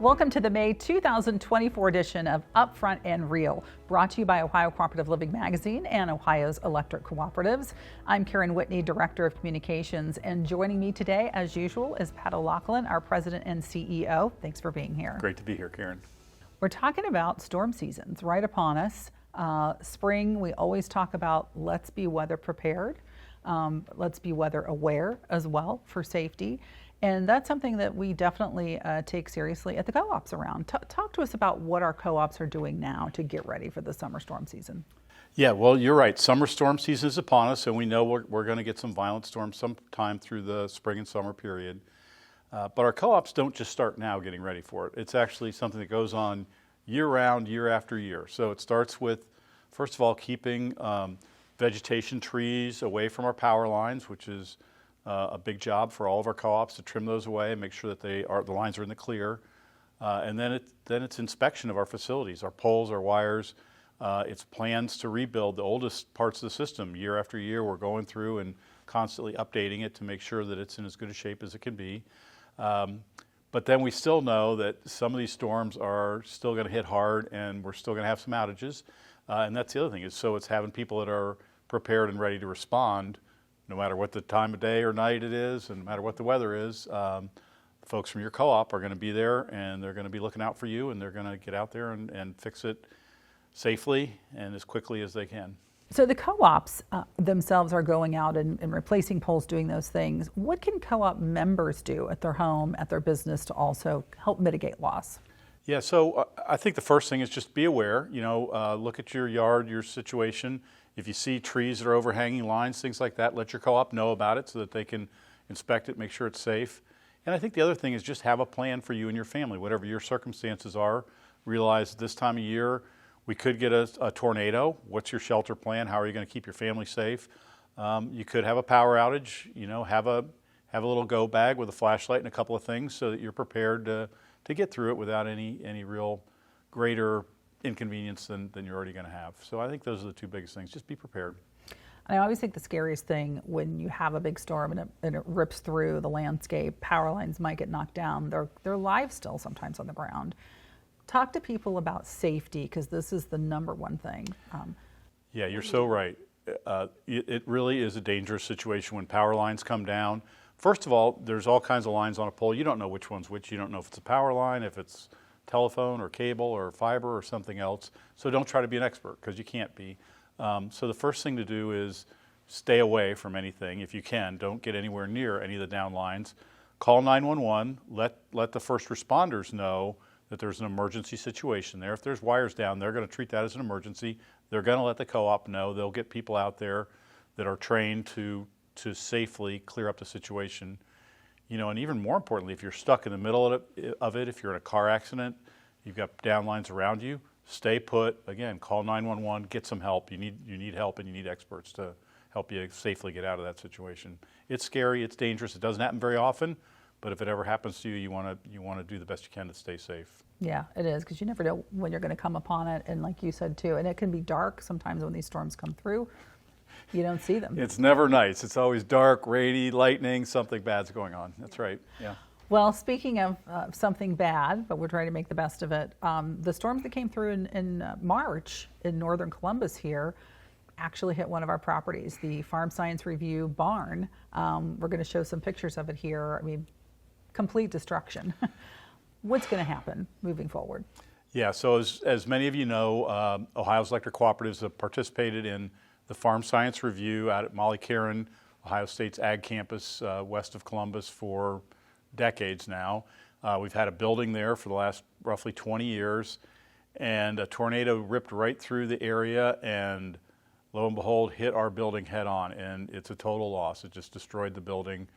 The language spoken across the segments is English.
Welcome to the May 2024 edition of Upfront and Real, brought to you by Ohio Cooperative Living Magazine and Ohio's Electric Cooperatives. I'm Karen Whitney, Director of Communications, and joining me today, as usual, is Pat O'Loughlin, our President and CEO. Thanks for being here. Great to be here, Karen. We're talking about storm seasons right upon us. Spring, we always talk about let's be weather prepared. Let's be weather aware as well for safety. And that's something that we definitely take seriously at the co-ops around. Talk to us about what our co-ops are doing now to get ready for the summer storm season. Yeah, well, you're right. Summer storm season is upon us, and we know we're going to get some violent storms sometime through the spring and summer period. But our co-ops don't just start now getting ready for it. It's actually something that goes on year-round, year after year. So it starts with, first of all, keeping vegetation trees away from our power lines, which is a big job for all of our co-ops to trim those away and make sure that the lines are in the clear. And then it's inspection of our facilities, our poles, our wires. It's plans to rebuild the oldest parts of the system. Year after year, we're going through and constantly updating it to make sure that it's in as good a shape as it can be. But then we still know that some of these storms are still going to hit hard, and we're still going to have some outages. And that's the other thing, so it's having people that are prepared and ready to respond no matter what the time of day or night it is, and no matter what the weather is. Folks from your co-op are going to be there, and they're going to be looking out for you, and they're going to get out there and fix it safely and as quickly as they can. So the co-ops themselves are going out and replacing poles, doing those things. What can co-op members do at their home, at their business, to also help mitigate loss? Yeah, so I think the first thing is just be aware. Look at your yard, your situation. If you see trees that are overhanging lines, things like that, let your co-op know about it so that they can inspect it, make sure it's safe. And I think the other thing is just have a plan for you and your family, whatever your circumstances are. Realize this time of year we could get a tornado. What's your shelter plan? How are you going to keep your family safe? You could have a power outage. Have a little go bag with a flashlight and a couple of things so that you're prepared to get through it without any real greater inconvenience than you're already going to have. So I think those are the two biggest things. Just be prepared. I always think the scariest thing when you have a big storm and it rips through the landscape, power lines might get knocked down. They're live still sometimes on the ground. Talk to people about safety, because this is the number one thing. Yeah, you're so right. It really is a dangerous situation when power lines come down. First of all, there's all kinds of lines on a pole. You don't know which one's which. You don't know if it's a power line, if it's telephone or cable or fiber or something else. So don't try to be an expert, because you can't be. So the first thing to do is stay away from anything if you can. Don't get anywhere near any of the down lines. Call 911. Let the first responders know that there's an emergency situation there. If there's wires down, they're going to treat that as an emergency. They're going to let the co-op know. They'll get people out there that are trained to safely clear up the situation. And even more importantly, if you're stuck in the middle of it, if you're in a car accident, you've got downlines around you, stay put. Again, call 911, get some help. You need help, and you need experts to help you safely get out of that situation. It's scary, it's dangerous, it doesn't happen very often, but if it ever happens to you, you want to do the best you can to stay safe. Yeah, it is, because you never know when you're going to come upon it, and like you said too, and it can be dark sometimes when these storms come through. You don't see them. It's never nice. It's always dark, rainy, lightning, something bad's going on. That's right, yeah. Well, speaking of something bad, but we're trying to make the best of it, the storms that came through in March in northern Columbus here actually hit one of our properties, the Farm Science Review barn. We're going to show some pictures of it here. I mean, complete destruction. What's going to happen moving forward? Yeah, so as many of you know, Ohio's Electric Cooperatives have participated in the Farm Science Review out at Molly Caron, Ohio State's ag campus west of Columbus, for decades now. We've had a building there for the last roughly 20 years, and a tornado ripped right through the area and lo and behold hit our building head on, and it's a total loss. It just destroyed the building,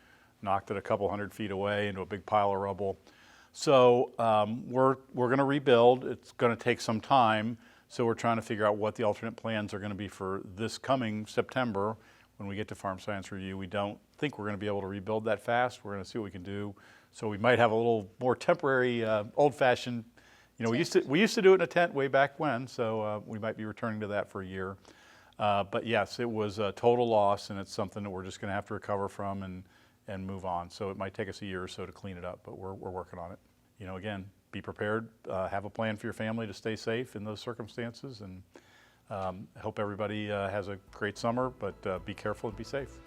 knocked it a couple 100 feet away into a big pile of rubble. So we're going to rebuild. It's going to take some time. So we're trying to figure out what the alternate plans are going to be for this coming September when we get to Farm Science Review. We don't think we're going to be able to rebuild that fast. We're going to see what we can do. So we might have a little more temporary, old-fashioned. We used to do it in a tent way back when. So we might be returning to that for a year. But yes, it was a total loss, and it's something that we're just going to have to recover from and move on. So it might take us a year or so to clean it up, but we're working on it. again, be prepared, have a plan for your family to stay safe in those circumstances, and hope everybody has a great summer, but be careful and be safe.